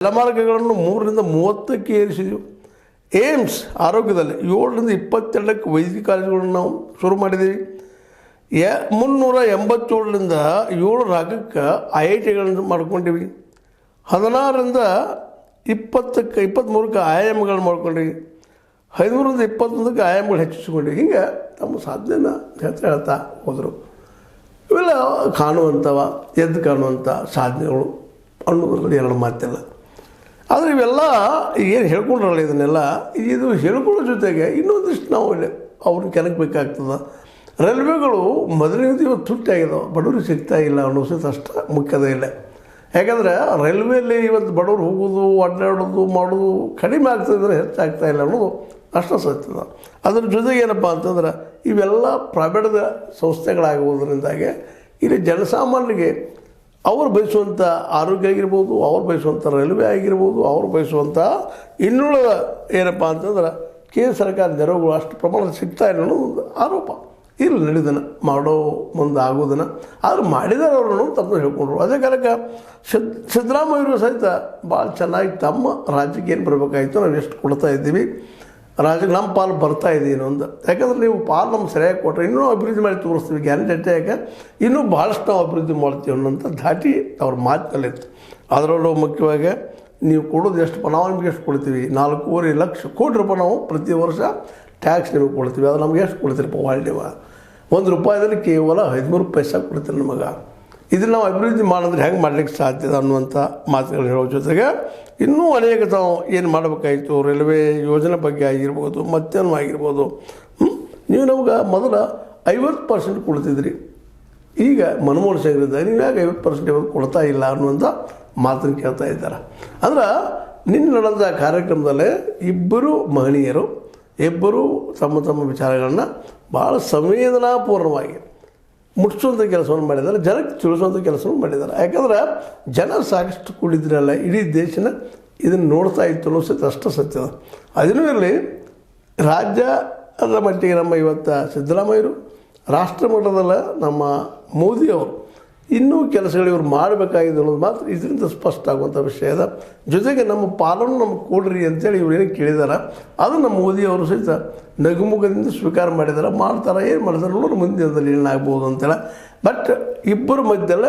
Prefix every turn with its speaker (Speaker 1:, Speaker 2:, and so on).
Speaker 1: ಜಲಮಾರ್ಗಗಳನ್ನು 3ರಿಂದ 30ಕ್ಕೆ ಏರಿಸಿದೆವು. AIIMS ಆರೋಗ್ಯದಲ್ಲಿ 7ರಿಂದ 22ಕ್ಕೆ ವೈದ್ಯಕೀಯ ಕಾಲೇಜುಗಳನ್ನು ನಾವು ಶುರು ಮಾಡಿದ್ದೀವಿ. 387ರಿಂದ 7 ರಾಜ್ಯಕ್ಕೆ IITಗಳನ್ನು ಮಾಡ್ಕೊಂಡಿವಿ. 16ರಿಂದ 23ಕ್ಕೆ ಆಯಾಮಗಳನ್ನು ಮಾಡ್ಕೊಂಡಿವಿ. 13ರಿಂದ 21ಕ್ಕೆ ಆಯಾಮಗಳು ಹೆಚ್ಚಿಸ್ಕೊಂಡಿವಿ. ಹಿಂಗೆ ತಮ್ಮ ಸಾಧನೆನ ಹೇಳ್ತಾ ಹೋದರು. ಇವೆಲ್ಲ ಕಾಣುವಂಥವ, ಎದ್ದು ಕಾಣುವಂಥ ಸಾಧನೆಗಳು ಅನ್ನೋದ್ರಲ್ಲಿ ಎರಡು ಮಾತಿಲ್ಲ. ಆದರೆ ಇವೆಲ್ಲ ಏನು ಹೇಳ್ಕೊಂಡ್ರಲ್ಲ ಇದನ್ನೆಲ್ಲ, ಇದು ಹೇಳ್ಕೊಳ್ಳೋ ಜೊತೆಗೆ ಇನ್ನೊಂದಿಷ್ಟು ನಾವು ಅವ್ರನ್ನ ಕೆಣಕಬೇಕಾಗ್ತದೆ. ರೈಲ್ವೆಗಳು ಮೊದಲಿನಿಂದ ಇವತ್ತು ತುಟ್ಟಾಗಿದ್ದಾವೆ, ಬಡವರಿಗೆ ಸಿಗ್ತಾ ಇಲ್ಲ ಅನ್ನೋದು ಅಷ್ಟು ಮುಖ್ಯದ ಇಲ್ಲ. ಯಾಕಂದರೆ ರೈಲ್ವೆಯಲ್ಲಿ ಇವತ್ತು ಬಡವರು ಹೋಗೋದು, ಅಡ್ಡಾಡೋದು ಮಾಡೋದು ಕಡಿಮೆ ಆಗ್ತದೆ ಅಂದರೆ ಹೆಚ್ಚಾಗ್ತಾ ಇಲ್ಲ ಅನ್ನೋದು ಅಷ್ಟು ಸತ್ಯದ. ಅದ್ರ ಜೊತೆಗೆ ಏನಪ್ಪ ಅಂತಂದ್ರೆ ಇವೆಲ್ಲ ಪ್ರೈವೇಟ್ ಸಂಸ್ಥೆಗಳಾಗುವುದರಿಂದಾಗೆ ಇಲ್ಲಿ ಜನಸಾಮಾನ್ಯರಿಗೆ ಅವ್ರು ಬಯಸುವಂಥ ಆರೋಗ್ಯ ಆಗಿರ್ಬೋದು, ಅವ್ರು ಬಯಸುವಂಥ ರೈಲ್ವೆ ಆಗಿರ್ಬೋದು, ಅವ್ರು ಬಯಸುವಂಥ ಇನ್ನುಳಿದ ಏನಪ್ಪ ಅಂತಂದ್ರೆ ಕೇಂದ್ರ ಸರ್ಕಾರ ನೆರವುಗಳು ಅಷ್ಟು ಪ್ರಮಾಣದಲ್ಲಿ ಸಿಗ್ತಾ ಇಲ್ಲ ಅನ್ನೋದು ಒಂದು ಆರೋಪ ಇಲ್ಲಿ ನಡೆದನ ಮಾಡೋ ಮುಂದೆ ಆಗೋದನ್ನು. ಆದ್ರೆ ಮಾಡಿದಾರೆ ಅವ್ರನ್ನು ತಪ್ಪು ಹೇಳ್ಕೊಂಡ್ರು. ಅದೇ ಕಾರಣಕ್ಕೆ ಸಿದ್ದರಾಮಯ್ಯರು ಸಹಿತ ಭಾಳ ಚೆನ್ನಾಗಿ ತಮ್ಮ ರಾಜ್ಯಕ್ಕೆ ಏನು ಬರಬೇಕಾಯಿತು ನಾವು ಎಷ್ಟು ಕೊಡ್ತಾ ಇದ್ದೀವಿ, ರಾಜ್ಯಕ್ಕೆ ನಮ್ಮ ಪಾಲು ಬರ್ತಾ ಇದ್ದೀವಿ ಒಂದು. ಯಾಕಂದ್ರೆ ನೀವು ಪಾಲು ನಮ್ಗೆ ಸರಿಯಾಗಿ ಕೊಟ್ಟರೆ ಇನ್ನೂ ಅಭಿವೃದ್ಧಿ ಮಾಡಿ ತೋರಿಸ್ತೀವಿ, ಗ್ಯಾರಂಟಿ ಯಾಕೆ ಇನ್ನೂ ಭಾಳಷ್ಟು ನಾವು ಅಭಿವೃದ್ಧಿ ಮಾಡ್ತೀವಿ ಅನ್ನೋಂಥ ಧಾಟಿ ಅವ್ರ ಮಾತಿನಲ್ಲಿತ್ತು. ಅದರಲ್ಲೂ ಮುಖ್ಯವಾಗಿ ನೀವು ಕೊಡೋದು ಎಷ್ಟು ನಾವು ನಿಮ್ಗೆ ಎಷ್ಟು ಕೊಡ್ತೀವಿ, 4.5 ಲಕ್ಷ ಕೋಟಿ ರೂಪಾಯಿ ನಾವು ಪ್ರತಿ ವರ್ಷ ಟ್ಯಾಕ್ಸ್ ನಿಮಗೆ ಕೊಡ್ತೀವಿ. ಅದು ನಮ್ಗೆ ಎಷ್ಟು ಕೊಡ್ತೀರಪ್ಪ ವಾಲ್ಡಿವ, ₹1 ಕೇವಲ 13 ಪೈಸೆ ಕೊಡ್ತೀರಿ ನಮಗೆ. ಇದನ್ನು ನಾವು ಅಭಿವೃದ್ಧಿ ಮಾಡಿದ್ರೆ ಹೆಂಗೆ ಮಾಡ್ಲಿಕ್ಕೆ ಸಾಧ್ಯದ ಅನ್ನುವಂಥ ಮಾತುಗಳು ಹೇಳೋ ಜೊತೆಗೆ ಇನ್ನೂ ಅನೇಕ ತಾವು ಏನು ಮಾಡಬೇಕಾಯಿತು, ರೈಲ್ವೆ ಯೋಜನೆ ಬಗ್ಗೆ ಆಗಿರ್ಬೋದು, ಮತ್ತೇನೂ ಆಗಿರ್ಬೋದು. ನೀವು ನಮ್ಗೆ ಮೊದಲ 50% ಕೊಡ್ತಿದ್ರಿ, ಈಗ ಮನಮೋಹನ್ ಸಿಂಗ್ರಿಂದ ನೀವು ಯಾಕೆ 50% ಕೊಡ್ತಾ ಇಲ್ಲ ಅನ್ನುವಂಥ ಮಾತನ್ನು ಕೇಳ್ತಾ ಇದ್ದಾರೆ. ಅಂದ್ರೆ ನಿನ್ನೆ ನಡೆದ ಕಾರ್ಯಕ್ರಮದಲ್ಲೇ ಇಬ್ಬರು ಮಹನೀಯರು ತಮ್ಮ ತಮ್ಮ ವಿಚಾರಗಳನ್ನು ಭಾಳ ಸಂವೇದನಾಪೂರ್ಣವಾಗಿ ಮುಟ್ಟಿಸುವಂಥ ಕೆಲಸವನ್ನು ಮಾಡಿದ್ದಾರೆ, ಜನಕ್ಕೆ ತಿಳಿಸುವಂಥ ಕೆಲಸವನ್ನು ಮಾಡಿದ್ದಾರೆ. ಯಾಕಂದ್ರೆ ಜನ ಸಾಕಷ್ಟು ಕೂಡಿದ್ರಲ್ಲ, ಇಡೀ ದೇಶನ ಇದನ್ನು ನೋಡ್ತಾ ಇತ್ತು ಅನ್ನೋದು ಅಷ್ಟು ಸತ್ಯದ. ಅದನ್ನೂ ಇರಲಿ, ರಾಜ್ಯದ ಮಟ್ಟಿಗೆ ನಮ್ಮ ಇವತ್ತು ಸಿದ್ದರಾಮಯ್ಯರು, ರಾಷ್ಟ್ರ ಮಟ್ಟದಲ್ಲ ನಮ್ಮ ಮೋದಿಯವರು ಇನ್ನೂ ಕೆಲಸಗಳು ಇವ್ರು ಮಾಡಬೇಕಾಗಿದೆ ಅನ್ನೋದು ಮಾತ್ರ ಇದರಿಂದ ಸ್ಪಷ್ಟ ಆಗುವಂಥ ವಿಷಯದ. ಜೊತೆಗೆ ನಮ್ಮ ಪಾಲನ್ನು ನಮ್ಗೆ ಕೊಡ್ರಿ ಅಂತೇಳಿ ಇವ್ರು ಏನು ಕೇಳಿದಾರೆ ಅದು ನಮ್ಮ ಮೋದಿಯವರು ಸಹಿತ ನಗುಮುಖದಿಂದ ಸ್ವೀಕಾರ ಮಾಡಿದ್ದಾರೆ. ಮಾಡ್ತಾರೆ, ಏನು ಮಾಡ್ತಾರೆ ಅನ್ನೋದು ಮುಂದಿನದಲ್ಲಿ ಏನಾಗ್ಬೋದು ಅಂತೇಳಿ. ಬಟ್ ಇಬ್ಬರ ಮಧ್ಯದಲ್ಲೇ